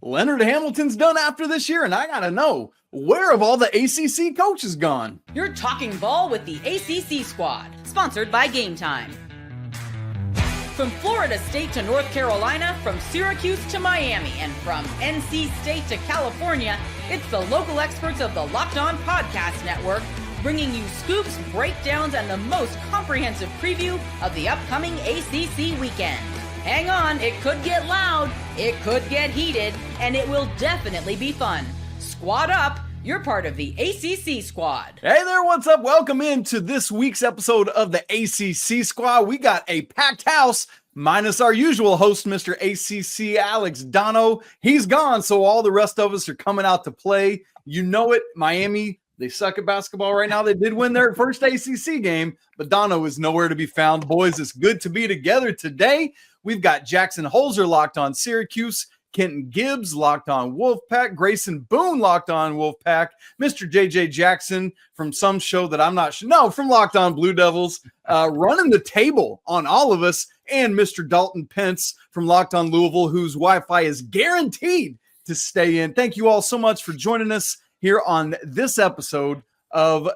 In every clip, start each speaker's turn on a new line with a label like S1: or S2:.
S1: Leonard Hamilton's done after this year, and I gotta know, where have all the ACC coaches gone?
S2: You're talking ball with the ACC squad, sponsored by Game Time. From Florida State to North Carolina, from Syracuse to Miami, and from NC State to California, it's the local experts of the Locked On Podcast Network, bringing you scoops, breakdowns, and the most comprehensive preview of the upcoming ACC weekend. Hang on, it could get loud, it could get heated, and it will definitely be fun. Squad up, you're part of the ACC squad.
S1: Hey there, what's up? Welcome into this week's episode of the ACC squad. We got a packed house, minus our usual host, Mr. ACC Alex Dono. He's gone, so all the rest of us are coming out to play. You know it, Miami. They suck at basketball right now. They did win their first ACC game, but Dono is nowhere to be found. Boys, it's good to be together today. We've got Jackson Holzer locked on Syracuse, Kenton Gibbs locked on Wolfpack, Grayson Boone locked on Wolfpack, Mr. JJ Jackson from some show that I'm not sure, no, from Locked On Blue Devils, running the table on all of us, and Mr. Dalton Pence from Locked On Louisville, whose Wi-Fi is guaranteed to stay in. Thank you all so much for joining us here on this episode of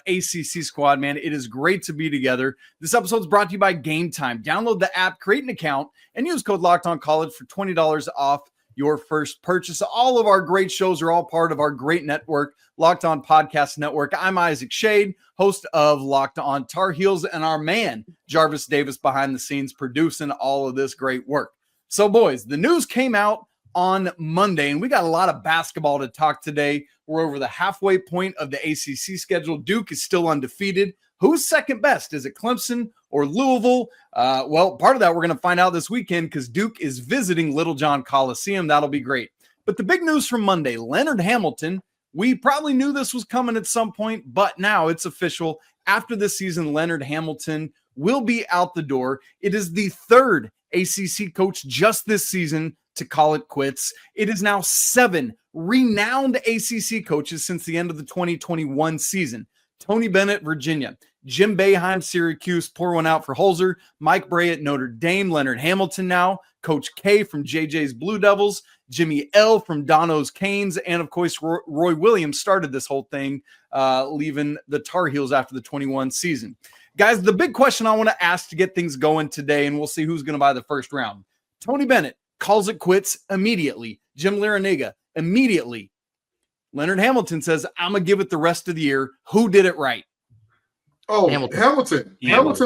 S1: ACC Squad, man. It is great to be together. This episode is brought to you by Game Time. Download the app, create an account, and use code LOCKEDONCollege for $20 off your first purchase. All of our great shows are all part of our great network, Locked On Podcast Network. I'm Isaac Shade, host of Locked On Tar Heels, and our man, Jarvis Davis, behind the scenes, producing all of this great work. So, boys, the news came out on Monday, and we got a lot of basketball to talk today. We're over the halfway point of the ACC schedule. Duke is still undefeated. Who's second best? Is it Clemson or Louisville? Well, part of that we're going to find out this weekend because Duke is visiting Littlejohn Coliseum. That'll be great. But the big news from Monday, Leonard Hamilton, we probably knew this was coming at some point, but now it's official. After this season, Leonard Hamilton will be out the door. It is the third ACC coach just this season to call it quits. It is now 7 renowned ACC coaches since the end of the 2021 season. Tony Bennett, Virginia. Jim Boeheim, Syracuse. Pour one out for Holzer. Mike Bray at Notre Dame. Leonard Hamilton now. Coach K from JJ's Blue Devils. Jimmy L from Dono's Canes. And, of course, Roy Williams started this whole thing, leaving the Tar Heels after the 21 season. Guys, the big question I want to ask to get things going today, and we'll see who's going to buy the first round. Tony Bennett calls it quits immediately. Jim Larrañaga immediately. Leonard Hamilton says, I'm going to give it the rest of the year. Who did it right?
S3: Oh, Hamilton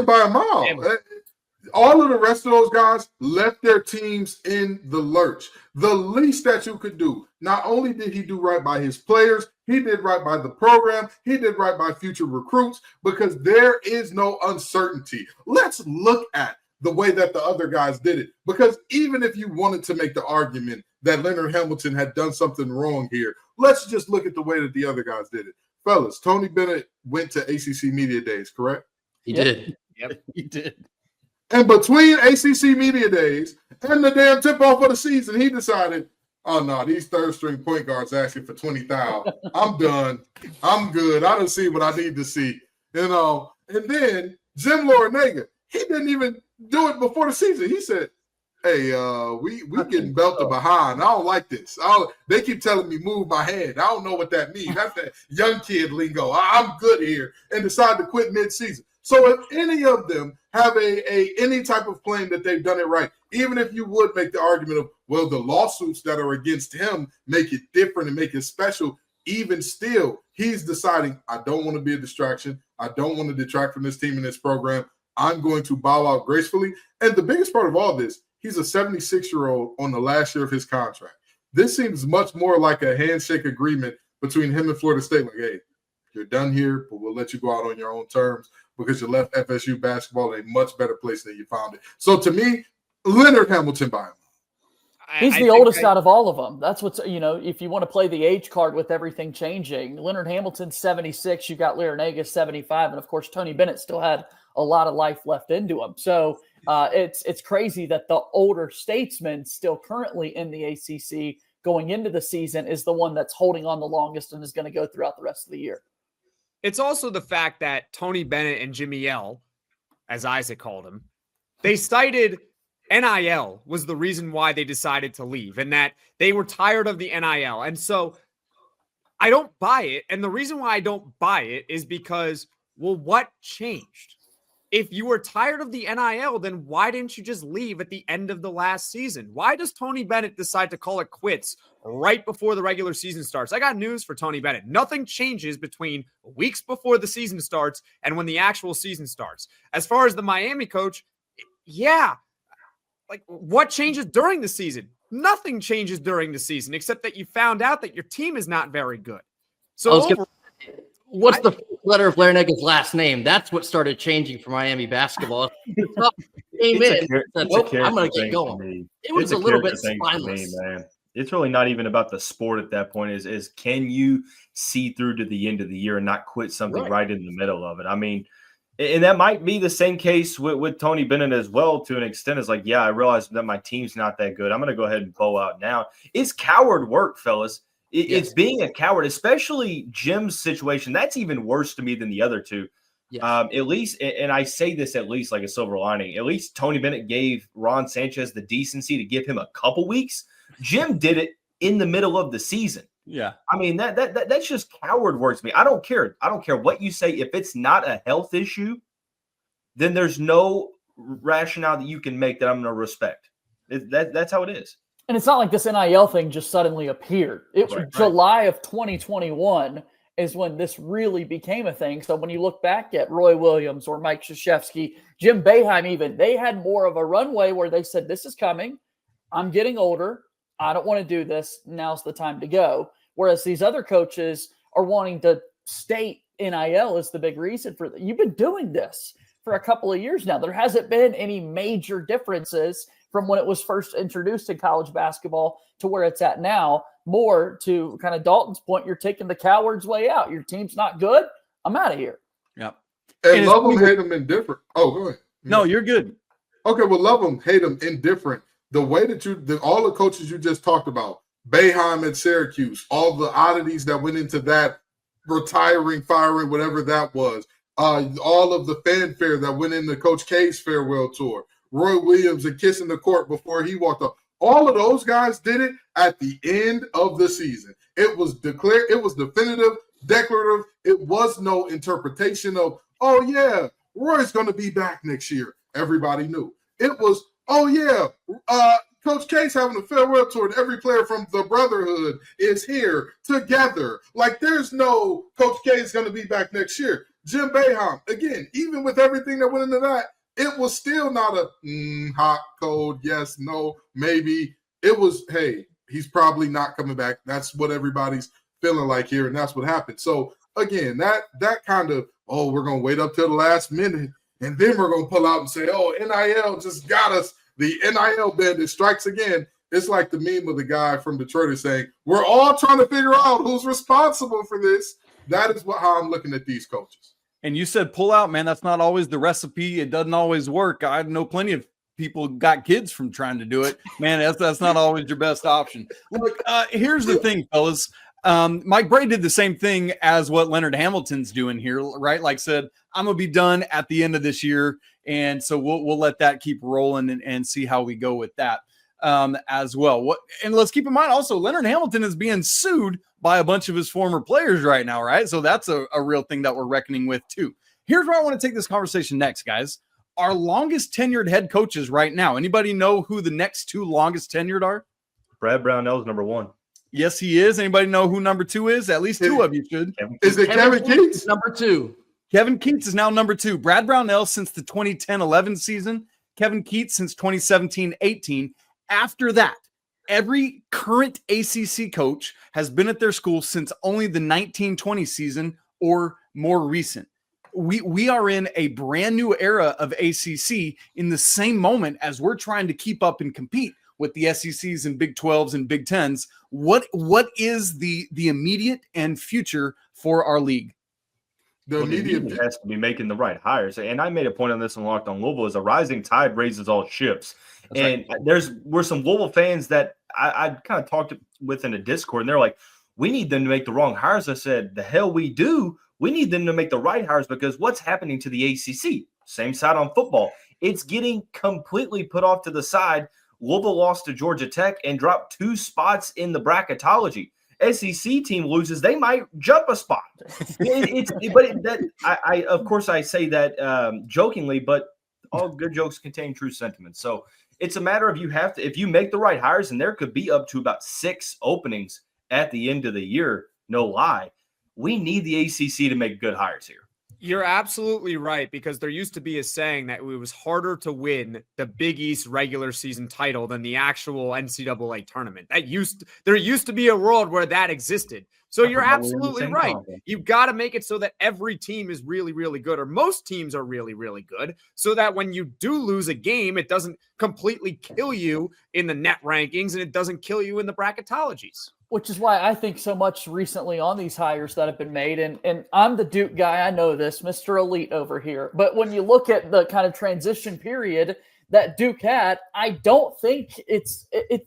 S3: by a mile. All of the rest of those guys left their teams in the lurch. The least that you could do. Not only did he do right by his players, he did right by the program. He did right by future recruits because there is no uncertainty. Let's look at the way that the other guys did it. Because even if you wanted to make the argument that Leonard Hamilton had done something wrong here, let's just look at the way that the other guys did it. Fellas, Tony Bennett went to ACC Media Days, correct?
S4: He did.
S1: Yep, he did.
S3: And between ACC Media Days and the damn tip-off of the season, he decided, oh, no, these third-string point guards asking for $20,000. I'm done. I'm good. I don't see what I need to see. You know, and then Jim Larrañaga, he didn't even do it before the season. He said, hey, we getting belted behind. I don't like this. They keep telling me move my head. I don't know what that means. That's that young kid lingo. I'm good here, and decide to quit mid-season. So if any of them have any type of claim that they've done it right, even if you would make the argument of, well, the lawsuits that are against him make it different and make it special, even still, he's deciding, I don't want to be a distraction. I don't want to detract from this team and this program. I'm going to bow out gracefully. And the biggest part of all this, he's a 76-year-old on the last year of his contract. This seems much more like a handshake agreement between him and Florida State. Like, hey, you're done here, but we'll let you go out on your own terms because you left FSU basketball in a much better place than you found it. So to me, Leonard Hamilton by him.
S5: He's the oldest out of all of them. That's what's, if you want to play the age card with everything changing, Leonard Hamilton's 76, you got Larrañaga 75, and of course Tony Bennett still had a lot of life left into him. So it's crazy that the older statesman still currently in the ACC going into the season is the one that's holding on the longest and is going to go throughout the rest of the year.
S4: It's also the fact that Tony Bennett and Jimmy L, as Isaac called him, they cited NIL was the reason why they decided to leave, and that they were tired of the NIL. And so I don't buy it. And the reason why I don't buy it is because, well, what changed? If you were tired of the NIL, then why didn't you just leave at the end of the last season? Why does Tony Bennett decide to call it quits right before the regular season starts? I got news for Tony Bennett. Nothing changes between weeks before the season starts and when the actual season starts. As far as the Miami coach, yeah, like what changes during the season? Nothing changes during the season except that you found out that your team is not very good. So
S6: what's the letter of Larinaga's last name? That's what started changing for Miami basketball. Came in, said, nope, I'm going to get going. It was a little bit spineless.
S7: Man. It's really not even about the sport at that point. Is can you see through to the end of the year and not quit something right in the middle of it? I mean, and that might be the same case with Tony Bennett as well to an extent. It's like, yeah, I realize that my team's not that good. I'm going to go ahead and bow out now. It's coward work, fellas. It's being a coward, especially Jim's situation. That's even worse to me than the other two. Yes. At least, and I say this at least like a silver lining, at least Tony Bennett gave Ron Sanchez the decency to give him a couple weeks. Jim did it in the middle of the season.
S1: Yeah.
S7: I mean, that's just coward work to me. I don't care. I don't care what you say. If it's not a health issue, then there's no rationale that you can make that I'm going to respect. That's how it is.
S5: And it's not like this NIL thing just suddenly appeared. It was July of 2021 is when this really became a thing. So when you look back at Roy Williams or Mike Krzyzewski, Jim Boeheim even, they had more of a runway where they said, this is coming. I'm getting older. I don't want to do this. Now's the time to go. Whereas these other coaches are wanting to state NIL is the big reason for that. You've been doing this for a couple of years now. There hasn't been any major differences from when it was first introduced in college basketball to where it's at now. More to kind of Dalton's point, you're taking the coward's way out. Your team's not good. I'm out of here.
S1: Yep.
S3: And love them, hate them, indifferent. Oh, go ahead.
S1: No, you're good.
S3: Okay, well, love them, hate them, indifferent. The way that all the coaches you just talked about, Boeheim at Syracuse, all the oddities that went into that, retiring, firing, whatever that was, all of the fanfare that went into Coach K's farewell tour, Roy Williams and kissing the court before he walked up. All of those guys did it at the end of the season. It was declared, it was definitive, declarative. It was no interpretation of, oh, yeah, Roy's going to be back next year. Everybody knew. It was, oh, yeah, Coach K's having a farewell tour, and every player from the Brotherhood is here together. Like, there's no Coach K is going to be back next year. Jim Boeheim, again, even with everything that went into that, it was still not a hot, cold, yes, no, maybe. It was, hey, he's probably not coming back. That's what everybody's feeling like here, and that's what happened. So, again, that kind of, oh, we're going to wait up till the last minute, and then we're going to pull out and say, oh, NIL just got us. The NIL bandit strikes again. It's like the meme of the guy from Detroit is saying, we're all trying to figure out who's responsible for this. That is how I'm looking at these coaches.
S1: And you said pull out, man. That's not always the recipe. It doesn't always work. I know plenty of people got kids from trying to do it. Man, that's not always your best option. Look, here's the thing, fellas. Mike Bray did the same thing as what Leonard Hamilton's doing here, right? Like said, I'm going to be done at the end of this year. And so we'll let that keep rolling and see how we go with that as well. And let's keep in mind also, Leonard Hamilton is being sued by a bunch of his former players right now, right? So that's a real thing that we're reckoning with too. Here's where I want to take this conversation next, guys. Our longest tenured head coaches right now. Anybody know who the next two longest tenured are?
S7: Brad Brownell's number one.
S1: Yes, he is. Anybody know who number two is? At least two of you should.
S3: Is it Kevin Keats?
S6: Number two.
S1: Kevin Keats is now number two. Brad Brownell since the 2010-11 season. Kevin Keats since 2017-18. After that, every current ACC coach has been at their school since only the 1920 season or more recent. We are in a brand new era of ACC in the same moment as we're trying to keep up and compete with the SECs and Big 12s and Big 10s. What is the immediate and future for our league?
S7: The immediate has to be making the right hires. And I made a point on this in Locked on Louisville is a rising tide raises all ships. That's and right. There were some Louisville fans that I kind of talked with in a Discord, and they're like, we need them to make the wrong hires. I said, the hell we do. We need them to make the right hires because what's happening to the ACC, same side on football, it's getting completely put off to the side. Louisville lost to Georgia Tech and dropped 2 spots in the bracketology. SEC team loses, they might jump a spot. Of course, I say that jokingly, but all good jokes contain true sentiments. So it's a matter of if you make the right hires, and there could be up to about 6 openings at the end of the year, no lie. We need the ACC to make good hires here.
S4: You're absolutely right, because there used to be a saying that it was harder to win the Big East regular season title than the actual NCAA tournament. There used to be a world where that existed. So you're absolutely right. You've got to make it so that every team is really, really good, or most teams are really, really good, so that when you do lose a game, it doesn't completely kill you in the net rankings and it doesn't kill you in the bracketologies.
S5: Which is why I think so much recently on these hires that have been made. And I'm the Duke guy. I know this, Mr. Elite over here. But when you look at the kind of transition period that Duke had, I don't think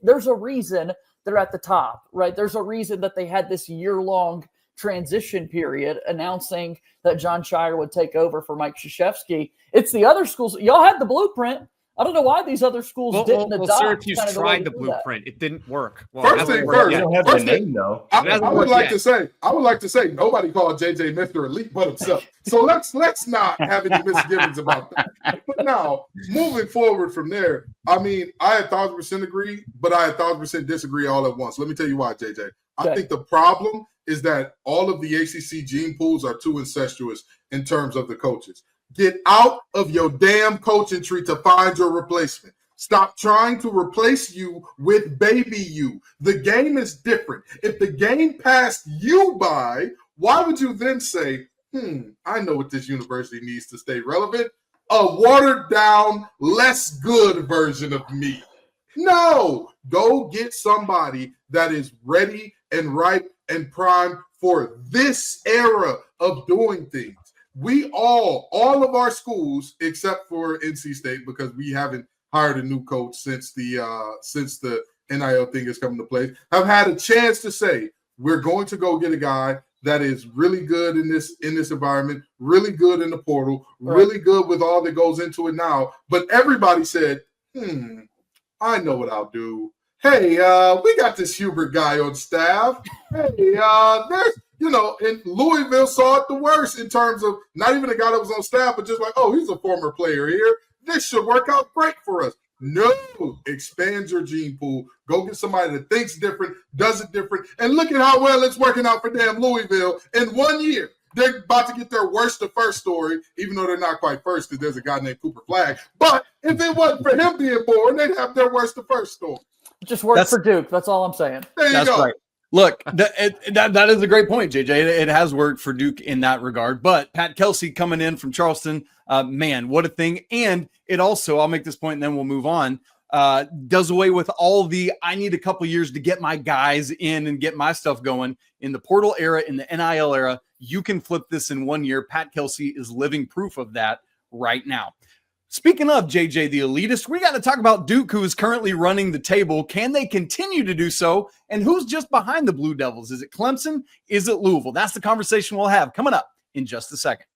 S5: there's a reason they're at the top, right? There's a reason that they had this year-long transition period announcing that John Shire would take over for Mike Krzyzewski. It's the other schools. Y'all had the blueprint. I don't know why these other schools didn't adopt.
S4: Syracuse tried the blueprint. It didn't work.
S3: Well, first thing first, I would like to say nobody called JJ Mr. Elite but himself. So let's not have any misgivings about that. But now, moving forward from there, I mean, I 1,000% agree, but I 1,000% disagree all at once. Let me tell you why, JJ. I think the problem is that all of the ACC gene pools are too incestuous in terms of the coaches. Get out of your damn coaching tree to find your replacement. Stop trying to replace you with baby you. The game is different. If the game passed you by, why would you then say, I know what this university needs to stay relevant? A watered down, less good version of me. No, go get somebody that is ready and ripe and primed for this era of doing things. We all of our schools, except for NC State, because we haven't hired a new coach since the NIL thing has come into place, have had a chance to say, we're going to go get a guy that is really good in this environment, really good in the portal, really good with all that goes into it now. But everybody said, I know what I'll do. Hey, we got this Hubert guy on staff. Hey, there's, and Louisville saw it the worst in terms of not even a guy that was on staff, but just like, oh, he's a former player here. This should work out great for us. No, expand your gene pool. Go get somebody that thinks different, does it different, and look at how well it's working out for damn Louisville in 1 year. They're about to get their worst to first story, even though they're not quite first because there's a guy named Cooper Flagg. But if it wasn't for him being born, they'd have their worst to first story.
S5: It just works for Duke. That's all I'm saying.
S3: There you go.
S1: Right. Look, that is a great point, JJ. It has worked for Duke in that regard. But Pat Kelsey coming in from Charleston, man, what a thing. And it also, I'll make this point and then we'll move on, does away with all the I need a couple years to get my guys in and get my stuff going. In the portal era, in the NIL era, you can flip this in 1 year. Pat Kelsey is living proof of that right now. Speaking of JJ the elitist, we got to talk about Duke, who is currently running the table. Can they continue to do so? And who's just behind the Blue Devils? Is it Clemson? Is it Louisville? That's the conversation we'll have coming up in just a second.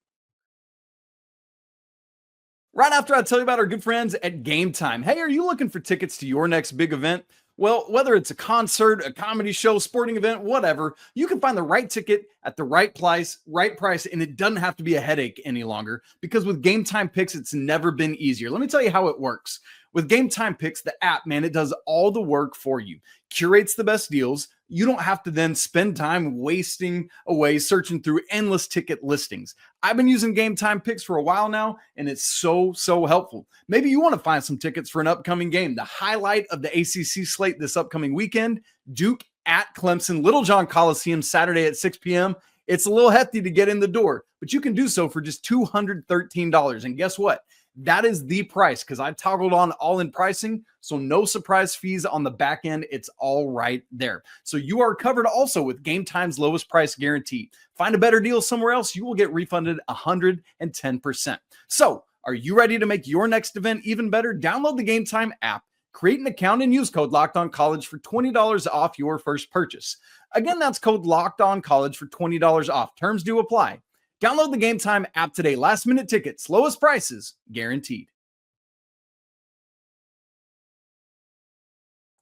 S1: Right after I tell you about our good friends at Game Time. Hey, are you looking for tickets to your next big event? Well, whether it's a concert, a comedy show, sporting event, whatever, you can find the right ticket at the right price, and it doesn't have to be a headache any longer, because with Game Time Picks, it's never been easier. Let me tell you how it works. With Game Time Picks, the app, man, it does all the work for you. Curates the best deals. You don't have to then spend time wasting away searching through endless ticket listings. I've been using Game Time Picks for a while now, and it's so helpful. Maybe you want to find some tickets for an upcoming game. The highlight of the ACC slate this upcoming weekend, Duke at Clemson, Littlejohn Coliseum, Saturday at 6 p.m. It's a little hefty to get in the door, but you can do so for just $213. And guess what? That is the price, because I toggled on all-in pricing, so no surprise fees on the back end. It's all right there. So you are covered also with Game Time's lowest price guarantee. Find a better deal somewhere else, you will get refunded 110%. So are you ready to make your next event even better? Download the Game Time app, create an account, and use code LOCKEDONCollege for $20 off your first purchase. Again, that's code LOCKEDONCollege for $20 off. Terms do apply. Download the Game Time app today. Last minute tickets, lowest prices guaranteed.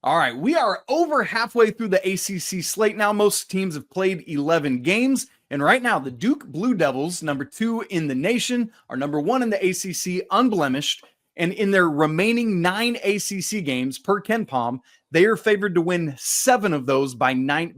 S1: All right, we are over halfway through the ACC slate now. Most teams have played 11 games. And right now, the Duke Blue Devils, number 2 in the nation, are number 1 in the ACC, unblemished. And in their remaining 9 ACC games per KenPom, they are favored to win 7 of those by 90%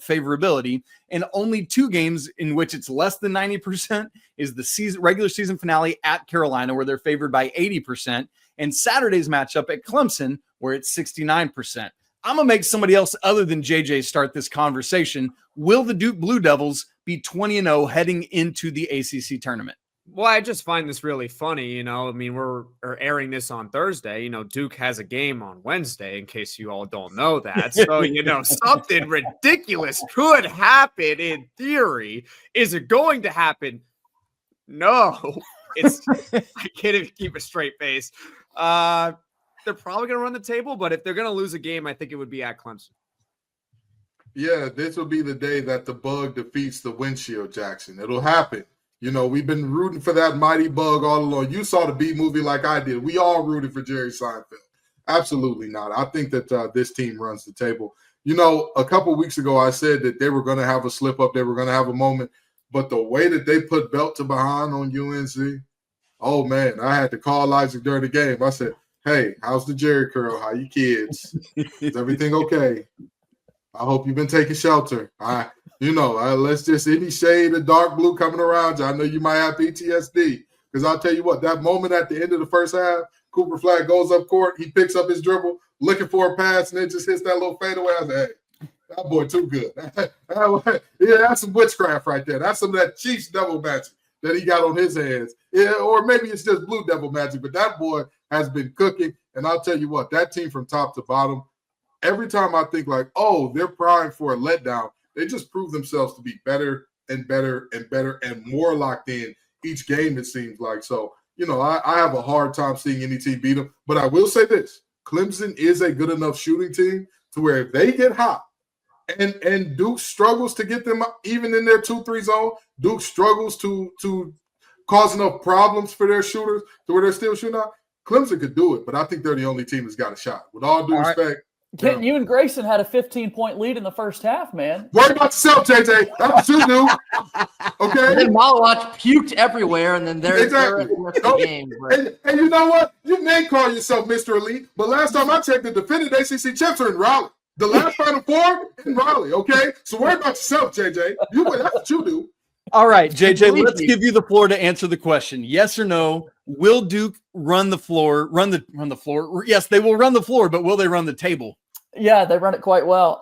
S1: favorability. And only 2 games in which it's less than 90% is the regular season finale at Carolina, where they're favored by 80%. And Saturday's matchup at Clemson, where it's 69%. I'm going to make somebody else other than JJ start this conversation. Will the Duke Blue Devils be 20-0 heading into the ACC tournament?
S4: Well, I just find this really funny. I mean, we're airing this on Thursday. Duke has a game on Wednesday, in case you all don't know that. So, something ridiculous could happen in theory. Is it going to happen? No. I can't even keep a straight face. They're probably going to run the table, but if they're going to lose a game, I think it would be at Clemson.
S3: Yeah, this will be the day that the bug defeats the windshield, Jackson. It'll happen. We've been rooting for that mighty bug all along. You saw the B movie like I did. We all rooted for Jerry Seinfeld. Absolutely not. I think that this team runs the table. A couple weeks ago, I said that they were going to have a slip up. They were going to have a moment. But the way that they put belt to behind on UNC, oh, man, I had to call Isaac during the game. I said, hey, how's the Jerry curl? How you kids? Is everything okay? I hope you've been taking shelter. Let's just any shade of dark blue coming around you. I know you might have PTSD because I'll tell you what, that moment at the end of the first half, Cooper Flag goes up court, he picks up his dribble, looking for a pass, and then just hits that little fadeaway. I was like, hey, that boy too good. Yeah, that's some witchcraft right there. That's some of that Chiefs devil magic that he got on his hands. Yeah, or maybe it's just blue devil magic, but that boy has been cooking. And I'll tell you what, that team from top to bottom, every time I think like, oh, they're primed for a letdown, they just prove themselves to be better and better and better and more locked in each game, it seems like. So, I have a hard time seeing any team beat them. But I will say this, Clemson is a good enough shooting team to where if they get hot and Duke struggles to get them even in their 2-3 zone, Duke struggles to cause enough problems for their shooters to where they're still shooting out, Clemson could do it. But I think they're the only team that's got a shot. With all due respect,
S5: Kenton, you and Grayson had a 15-point lead in the first half, man.
S3: Worry about yourself, JJ. That's what you do. Okay.
S6: And then Malawach puked everywhere, and then they're
S3: exactly.
S6: The game.
S3: And you know what? You may call yourself Mr. Elite, but last time I checked, the defending ACC champs are in Raleigh. The last Final Four in Raleigh, okay? So worry about yourself, JJ. That's what you do.
S1: All right, JJ, let's give you the floor to answer the question. Yes or no? Will Duke run the floor? Run the floor? Yes, they will run the floor, but will they run the table?
S5: Yeah, they run it quite well.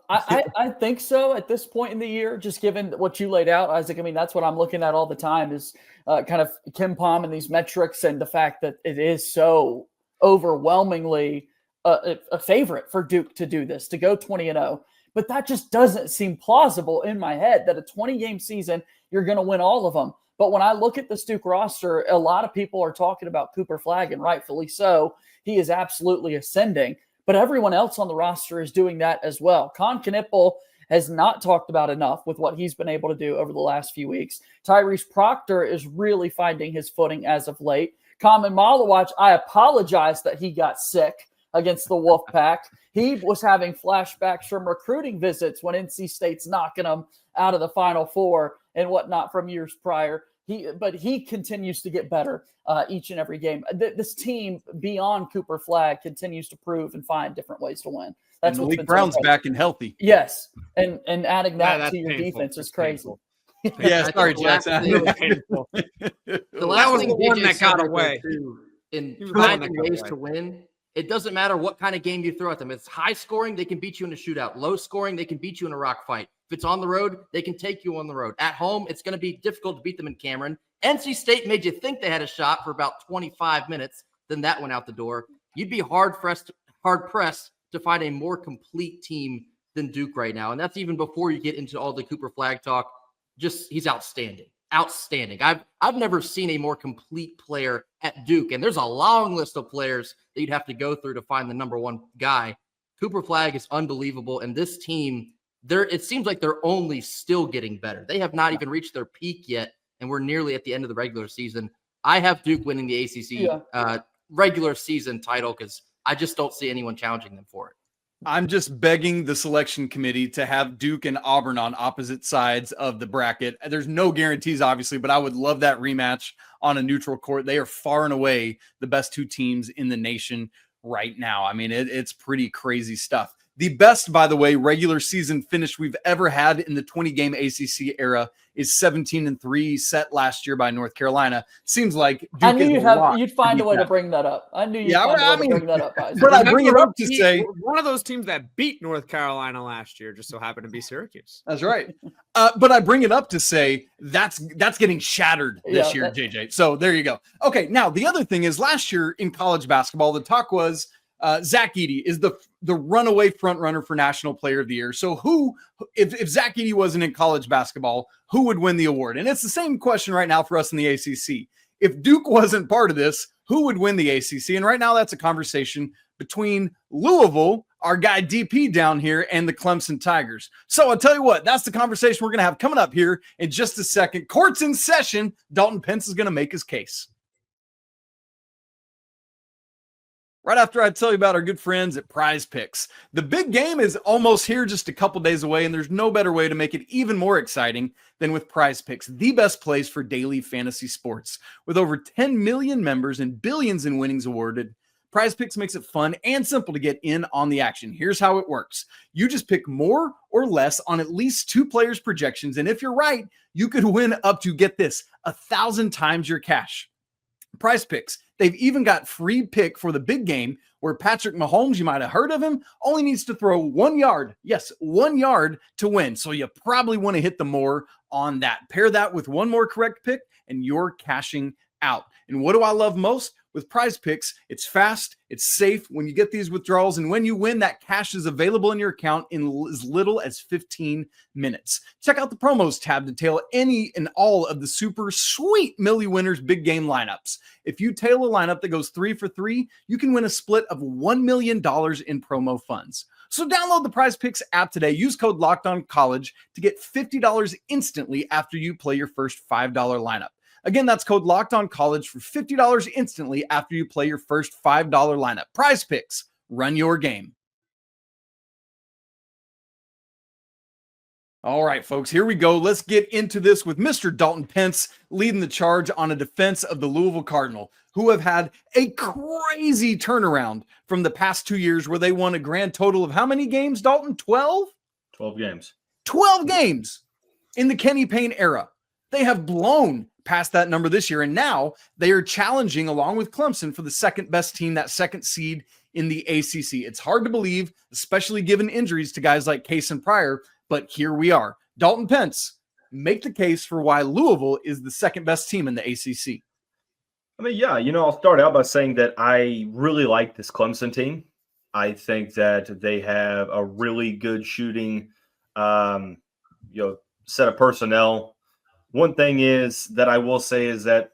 S5: I think so at this point in the year, just given what you laid out, Isaac. I mean, that's what I'm looking at all the time is kind of KenPom and these metrics and the fact that it is so overwhelmingly a favorite for Duke to do this, to go 20-0. But that just doesn't seem plausible in my head that a 20-game season, you're going to win all of them. But when I look at this Duke roster, a lot of people are talking about Cooper Flag, and rightfully so. He is absolutely ascending. But everyone else on the roster is doing that as well. Con Knippel has not talked about enough with what he's been able to do over the last few weeks. Tyrese Proctor is really finding his footing as of late. Common Malawach, I apologize that he got sick against the Wolfpack. He was having flashbacks from recruiting visits when NC State's knocking him out of the Final Four and whatnot from years prior. But he continues to get better each and every game. This team, beyond Cooper Flag, continues to prove and find different ways to win.
S1: That's what's Malik Brown's back and healthy.
S5: Yes, and adding that to your defense is crazy.
S1: Yeah, sorry, Jackson.
S6: The last thing one that got away in finding ways to win. It doesn't matter what kind of game you throw at them. If it's high scoring, they can beat you in a shootout. Low scoring, they can beat you in a rock fight. If it's on the road, they can take you on the road. At home, it's going to be difficult to beat them in Cameron. NC State made you think they had a shot for about 25 minutes. Then that went out the door. You'd be hard pressed to find a more complete team than Duke right now. And that's even before you get into all the Cooper Flag talk. Just he's outstanding. Outstanding. I've never seen a more complete player at Duke. And there's a long list of players that you'd have to go through to find the number one guy. Cooper Flag is unbelievable. And this team, it seems like they're only still getting better. They have not even reached their peak yet. And we're nearly at the end of the regular season. I have Duke winning the ACC regular season title because I just don't see anyone challenging them for it.
S1: I'm just begging the selection committee to have Duke and Auburn on opposite sides of the bracket. There's no guarantees, obviously, but I would love that rematch on a neutral court. They are far and away the best two teams in the nation right now. I mean, it's pretty crazy stuff. The best, by the way, regular season finish we've ever had in the 20-game ACC era is 17-3, set last year by North Carolina. Seems like Duke
S5: I knew you'd find a way to bring that up. I knew you'd find a way to bring that up.
S1: But I bring it up to say
S4: one of those teams that beat North Carolina last year just so happened to be Syracuse.
S1: That's right. But I bring it up to say that's getting shattered this year, JJ. So there you go. Okay, now the other thing is last year in college basketball, the talk was Zach Edey is the runaway front runner for National Player of the Year. So if Zach Edey wasn't in college basketball, who would win the award? And it's the same question right now for us in the ACC. If Duke wasn't part of this, who would win the ACC? And right now that's a conversation between Louisville, our guy DP down here, and the Clemson Tigers. So I'll tell you what, that's the conversation we're going to have coming up here in just a second. Court's in session. Dalton Pence is going to make his case. Right after I tell you about our good friends at Prize Picks. The big game is almost here, just a couple days away, and there's no better way to make it even more exciting than with Prize Picks, the best place for daily fantasy sports. With over 10 million members and billions in winnings awarded, Prize Picks makes it fun and simple to get in on the action. Here's how it works. You just pick more or less on at least two players' projections, and if you're right, you could win up to, get this, 1,000 times your cash. Prize Picks. They've even got free pick for the big game where Patrick Mahomes, you might have heard of him, only needs to throw 1 yard. Yes, 1 yard to win. So you probably want to hit the more on that. Pair that with one more correct pick and you're cashing out. And what do I love most? With Prize Picks, it's fast, it's safe when you get these withdrawals, and when you win, that cash is available in your account in as little as 15 minutes. Check out the promos tab to tail any and all of the super sweet Millie Winners big game lineups. If you tail a lineup that goes 3 for 3, you can win a split of $1 million in promo funds. So download the Prize Picks app today. Use code LOCKEDONCollege to get $50 instantly after you play your first $5 lineup. Again, that's code LOCKEDONCollege for $50 instantly after you play your first $5 lineup. Prize Picks, run your game. All right, folks, here we go. Let's get into this with Mr. Dalton Pence leading the charge on a defense of the Louisville Cardinals, who have had a crazy turnaround from the past 2 years where they won a grand total of how many games, Dalton? 12?
S7: 12 games.
S1: 12 games in the Kenny Payne era. They have blown past that number this year, and now they are challenging, along with Clemson, for the second best team, that second seed in the ACC. It's hard to believe, especially given injuries to guys like Case and Pryor, but here we are. Dalton Pence, make the case for why Louisville is the second best team in the ACC.
S7: I mean, yeah, I'll start out by saying that I really like this Clemson team. I think that they have a really good shooting, set of personnel. One thing is that I will say is that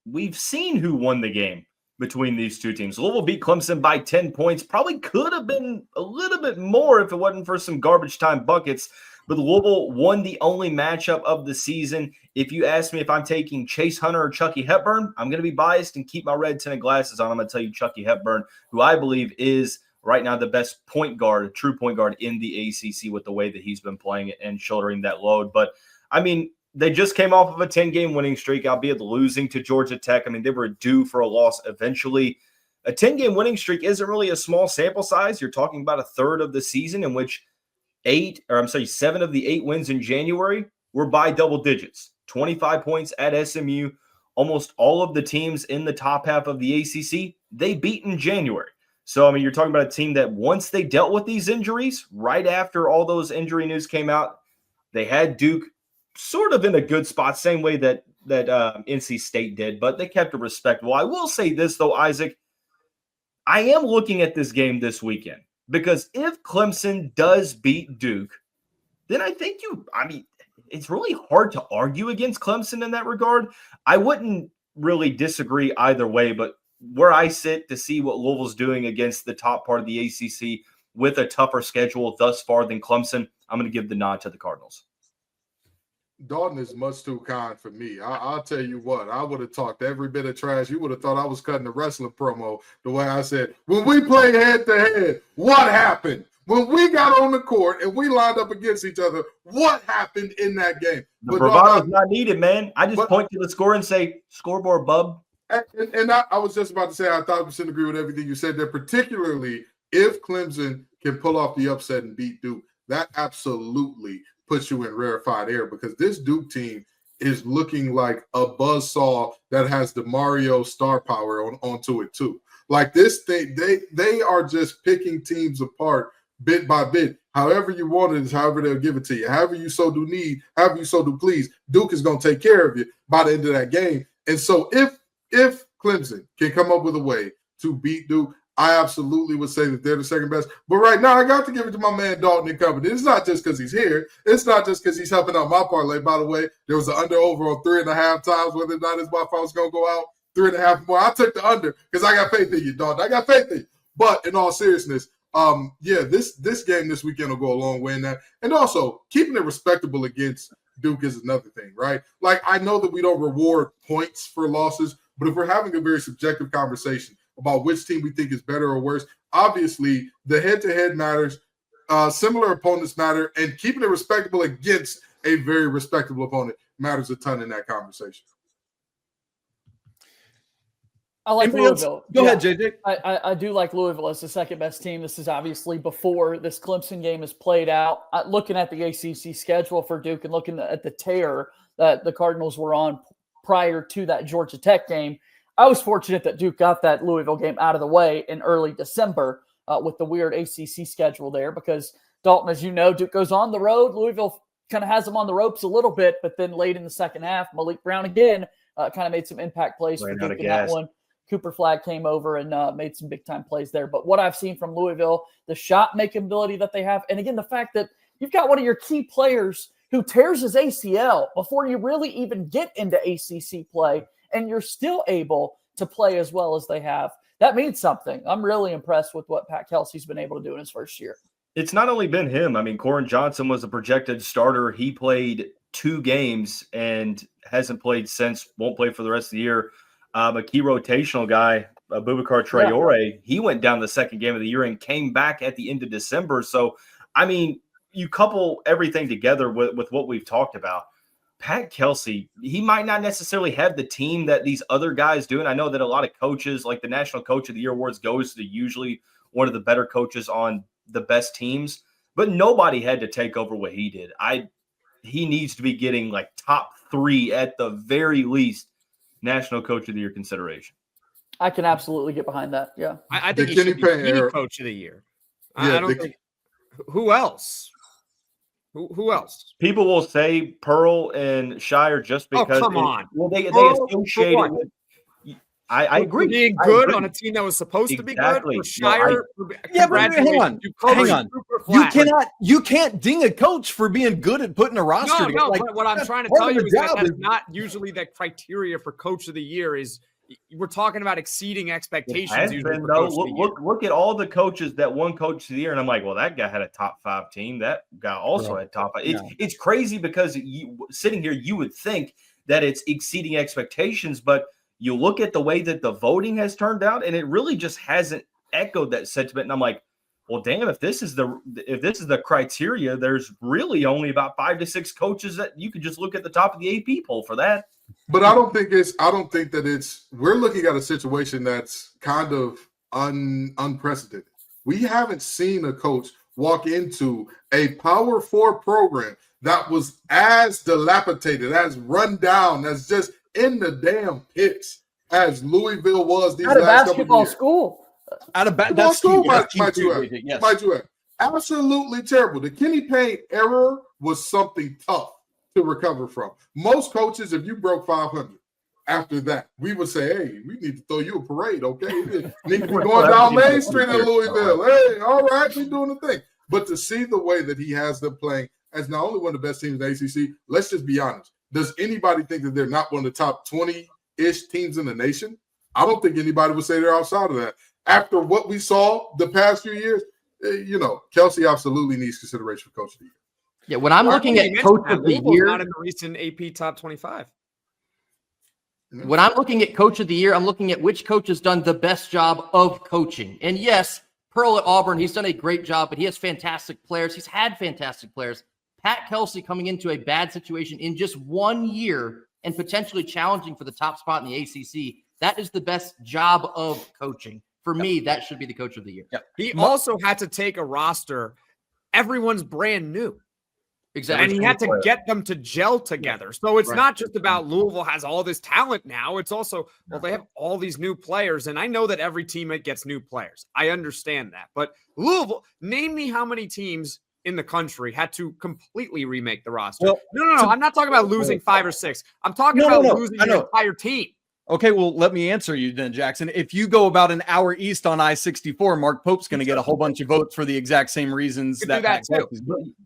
S7: we've seen who won the game between these two teams. Louisville beat Clemson by 10 points. Probably could have been a little bit more if it wasn't for some garbage time buckets. But Louisville won the only matchup of the season. If you ask me if I'm taking Chase Hunter or Chucky Hepburn, I'm going to be biased and keep my red tinted glasses on. I'm going to tell you Chucky Hepburn, who I believe is right now the best point guard, true point guard in the ACC with the way that he's been playing and shouldering that load. But I mean, they just came off of a 10-game winning streak, albeit losing to Georgia Tech. I mean, they were due for a loss eventually. A 10-game winning streak isn't really a small sample size. You're talking about a third of the season in which 7 of the 8 wins in January were by double digits. 25 points at SMU. Almost all of the teams in the top half of the ACC, they beat in January. So, I mean, you're talking about a team that once they dealt with these injuries, right after all those injury news came out, they had Duke sort of in a good spot, same way that NC State did, but they kept it respectable. I will say this, though, Isaac. I am looking at this game this weekend because if Clemson does beat Duke, then I think it's really hard to argue against Clemson in that regard. I wouldn't really disagree either way, but where I sit to see what Louisville's doing against the top part of the ACC with a tougher schedule thus far than Clemson, I'm going to give the nod to the Cardinals.
S3: Dalton is much too kind for me. I'll tell you what, I would have talked every bit of trash. You would have thought I was cutting a wrestling promo the way I said, when we play head-to-head, what happened? When we got on the court and we lined up against each other, what happened in that game?
S7: The bravado's not needed, man. I just point to the score and say, scoreboard, bub.
S3: And I was just about to say, I 1,000% agree with everything you said there, particularly if Clemson can pull off the upset and beat Duke. That absolutely puts you in rarefied air, because this Duke team is looking like a buzzsaw that has the Mario star power onto it too. Like this thing, they are just picking teams apart bit by bit. However you want it is however they'll give it to you. However you so do need, however you so do please, Duke is going to take care of you by the end of that game. And so if Clemson can come up with a way to beat Duke, I absolutely would say that they're the second best. But right now, I got to give it to my man Dalton and company. It's not just because he's here. It's not just because he's helping out my parlay. By the way, there was an under-over on 3.5 times, whether or not his Wi-Fi was going to go out 3.5 more. I took the under because I got faith in you, Dalton. I got faith in you. But in all seriousness, this game this weekend will go a long way in that. And also, keeping it respectable against Duke is another thing, right? Like, I know that we don't reward points for losses, but if we're having a very subjective conversation about which team we think is better or worse, obviously the head-to-head matters, similar opponents matter, and keeping it respectable against a very respectable opponent matters a ton in that conversation.
S5: I like Louisville.
S1: Go ahead, JJ.
S5: I do like Louisville as the second best team. This is obviously before this Clemson game is played out. Looking at the ACC schedule for Duke and looking at the tear that the Cardinals were on prior to that Georgia Tech game, I was fortunate that Duke got that Louisville game out of the way in early December with the weird ACC schedule there, because Dalton, as you know, Duke goes on the road. Louisville kind of has them on the ropes a little bit, but then late in the second half, Malik Brown again kind of made some impact plays for Duke in that one. Cooper Flagg came over and made some big-time plays there. But what I've seen from Louisville, the shot-making ability that they have, and again, the fact that you've got one of your key players who tears his ACL before you really even get into ACC play, and you're still able to play as well as they have. That means something. I'm really impressed with what Pat Kelsey's been able to do in his first year. It's
S7: not only been him. I mean, Corin Johnson was a projected starter. He played 2 games and hasn't played since, won't play for the rest of the year. A key rotational guy, Boubacar Traore, he went down the second game of the year and came back at the end of December. So, I mean, you couple everything together with what we've talked about. Pat Kelsey, he might not necessarily have the team that these other guys do. And I know that a lot of coaches, like the National Coach of the Year awards, goes to usually one of the better coaches on the best teams. But nobody had to take over what he did. He needs to be getting like top 3 at the very least National Coach of the Year consideration.
S5: I can absolutely get behind that. Yeah.
S4: I think he should be Coach of the Year. I don't think – who else? Who else? People
S7: will say Pearl and Shire just because.
S4: Oh, come on.
S7: Well, they associate it with. I agree.
S4: Being good on a team that was supposed to be good. For Shire,
S1: but hang on. You can't ding a coach for being good at putting a roster together.
S4: No, but what I'm trying to tell you is that's not usually the criteria for Coach of the Year. Is we're talking about exceeding expectations.
S7: Look at all the coaches that won Coach of the Year, and I'm like, well, that guy had a top 5 team. That guy also had top 5. It's crazy because sitting here, you would think that it's exceeding expectations, but you look at the way that the voting has turned out, and it really just hasn't echoed that sentiment. And I'm like, well, damn, if this is the criteria, there's really only about 5 to 6 coaches that you could just look at the top of the AP poll for that.
S3: But I don't think that we're looking at a situation that's kind of unprecedented. We haven't seen a coach walk into a Power 4 program that was as dilapidated, as run down, as just in the damn pits as Louisville was these last couple of years.
S5: School.
S3: Out of basketball school, might you add. Absolutely terrible. The Kenny Payne error was something tough to recover from. Most coaches, if you broke 500 after that, we would say, hey, we need to throw you a parade, okay? You need to be going down Main Street in Louisville. Hey, all right, we're doing the thing. But to see the way that he has them playing as not only one of the best teams in the ACC, let's just be honest. Does anybody think that they're not one of the top 20-ish teams in the nation? I don't think anybody would say they're outside of that. After what we saw the past few years, Kelsey absolutely needs consideration for Coach of the Year.
S6: Yeah, when I'm looking at coach of the year,
S4: not in the recent AP top 25.
S6: When I'm looking at coach of the year, I'm looking at which coach has done the best job of coaching. And yes, Pearl at Auburn, he's done a great job, but he has fantastic players. He's had fantastic players. Pat Kelsey coming into a bad situation in just 1 year and potentially challenging for the top spot in the ACC. That is the best job of coaching. For me, that should be the coach of the year.
S4: He also had to take a roster. Everyone's brand new.
S6: Exactly.
S4: And he had to get them to gel together. So it's not just about Louisville has all this talent now. It's also, well, they have all these new players. And I know that every team gets new players. I understand that. But Louisville, name me how many teams in the country had to completely remake the roster.
S1: Well,
S4: no. I'm not talking about losing 5 or 6. I'm talking about losing an entire team.
S1: Okay, well, let me answer you then, Jackson. If you go about an hour east on I-64, Mark Pope's going to get a whole bunch of votes for the exact same reasons that
S4: too.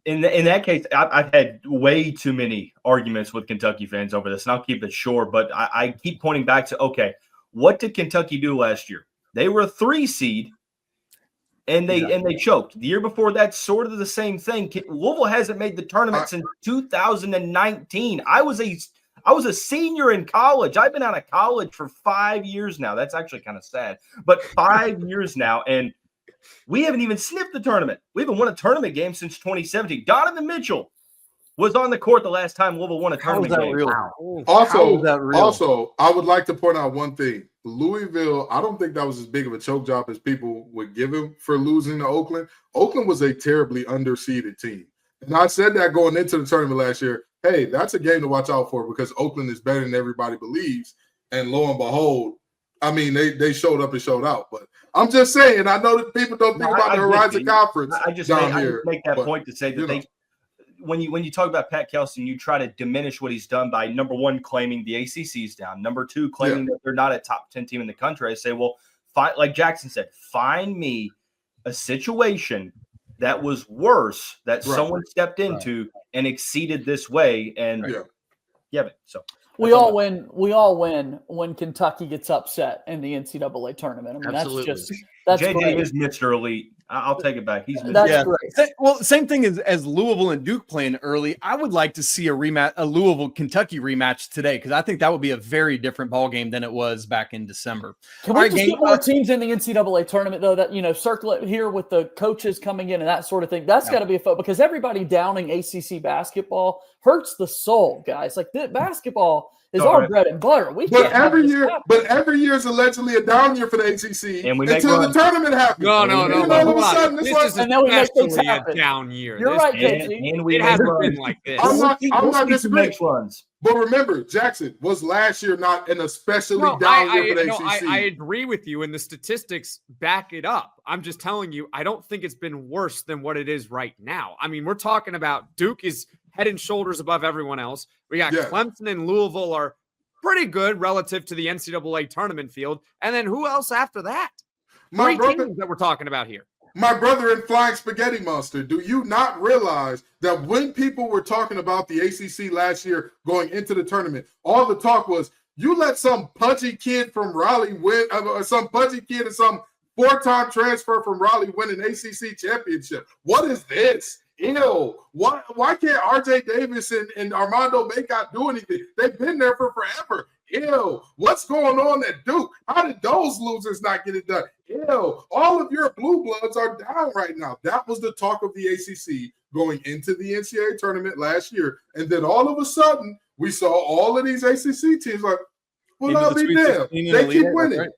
S7: In that case, I've had way too many arguments with Kentucky fans over this, and I'll keep it short. But I keep pointing back to, okay, what did Kentucky do last year? They were a 3 seed, and they choked. The year before that, sort of the same thing. Louisville hasn't made the tournament since 2019. I was a senior in college. I've been out of college for 5 years now. That's actually kind of sad, but 5 years now, and we haven't even sniffed the tournament. We haven't won a tournament game since 2017. Donovan Mitchell was on the court the last time Louisville won a tournament game.
S1: Real?
S3: Also, I would like to point out one thing. Louisville, I don't think that was as big of a choke job as people would give him for losing to Oakland. Oakland was a terribly underseeded team. And I said that going into the tournament last year. Hey, that's a game to watch out for because Oakland is better than everybody believes. And lo and behold, I mean, they showed up and showed out. But I'm just saying, I know that people don't think about the Horizon Conference
S7: I just make that point to say that when you talk about Pat Kelsey, you try to diminish what he's done by, number one, claiming the ACC is down. Number two, claiming that they're not a top 10 team in the country. I say, well, like Jackson said, find me a situation that was worse that someone stepped into and exceeded this way. And so
S5: we all win when Kentucky gets upset in the NCAA tournament. I mean, that's
S7: JJ
S5: great.
S7: is Mr. Elite. I'll take it back. He's Mr.
S5: That's great.
S1: Well, same thing as Louisville and Duke playing early. I would like to see a Louisville Kentucky rematch today because I think that would be a very different ball game than it was back in December.
S5: Can we just get more teams in the NCAA tournament though? That circle it here with the coaches coming in and that sort of thing. That's got to be a fun because everybody downing ACC basketball hurts the soul, guys. Like basketball is our bread and butter.
S3: But every year is allegedly a down year for the ACC until the tournament happens.
S4: No. This is especially a down year.
S5: You're right, Casey.
S4: It hasn't been like this.
S3: I'm not disagreeing. But remember, Jackson, was last year not an especially down year for the ACC?
S4: I agree with you, and the statistics back it up. I'm just telling you, I don't think it's been worse than what it is right now. I mean, we're talking about Duke is head and shoulders above everyone else. We got Clemson and Louisville are pretty good relative to the NCAA tournament field. And then who else after that? Three teams that we're talking about here.
S3: My brother in Flying Spaghetti Monster, do you not realize that when people were talking about the ACC last year going into the tournament, all the talk was, you let some pudgy kid from Raleigh win, or some pudgy kid or some 4-time transfer from Raleigh win an ACC championship. What is this? Ew. Why can't RJ Davis and Armando Bacot do anything? They've been there for forever. Ew. What's going on at Duke? How did those losers not get it done? Ew. All of your blue bloods are down right now. That was the talk of the ACC going into the NCAA tournament last year. And then all of a sudden, we saw all of these ACC teams like, well, I'll be there. They keep winning. Right.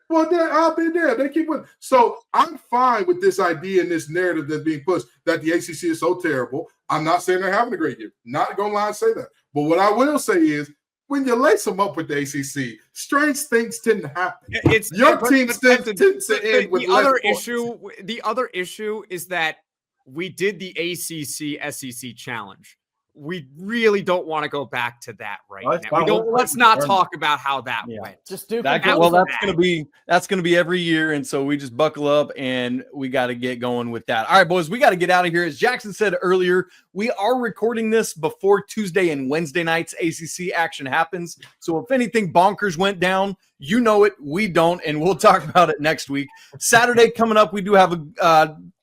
S3: Well, I'll be there. They keep winning. So I'm fine with this idea and this narrative that's being pushed that the ACC is so terrible. I'm not saying they're having a great year. Not going to lie and say that. But what I will say is, when you lace them up with the ACC, strange things tend to happen. Your team tends to end with
S4: the other issue is that we did the ACC SEC challenge. We really don't want to go back to that now. Let's not talk about how that went.
S5: Just do
S1: that's going to be every year, and so we just buckle up and we got to get going with that. All right, boys, we got to get out of here. As Jackson said earlier, we are recording this before Tuesday and Wednesday nights ACC action happens. So if anything bonkers went down, you know it, we don't, and we'll talk about it next week. Saturday coming up, we do have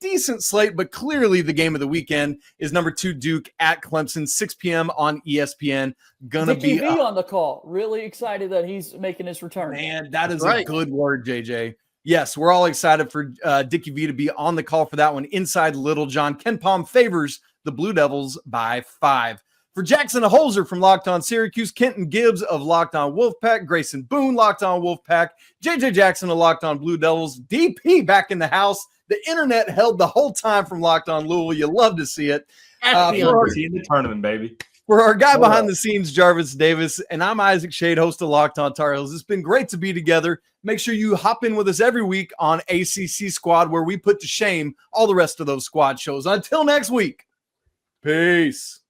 S1: decent slate, but clearly the game of the weekend is number 2 Duke at Clemson, 6 p.m. on ESPN. Gonna
S5: Dickie
S1: be
S5: V on the call. Really excited that he's making his return.
S1: Man, that is a good word, JJ. Yes, we're all excited for Dickie V to be on the call for that one. Inside Little John, Ken Palm favors the Blue Devils by 5. For Jackson Holzer from Locked On Syracuse, Kenton Gibbs of Locked On Wolfpack, Grayson Boone, Locked On Wolfpack, JJ Jackson of Locked On Blue Devils, DP back in the house. The internet held the whole time from Locked On Louisville. You love to see it.
S7: See in the tournament, baby.
S1: For our guy behind the scenes, Jarvis Davis, and I'm Isaac Shade, host of Locked On Tar Heels. It's been great to be together. Make sure you hop in with us every week on ACC Squad, where we put to shame all the rest of those squad shows. Until next week, peace.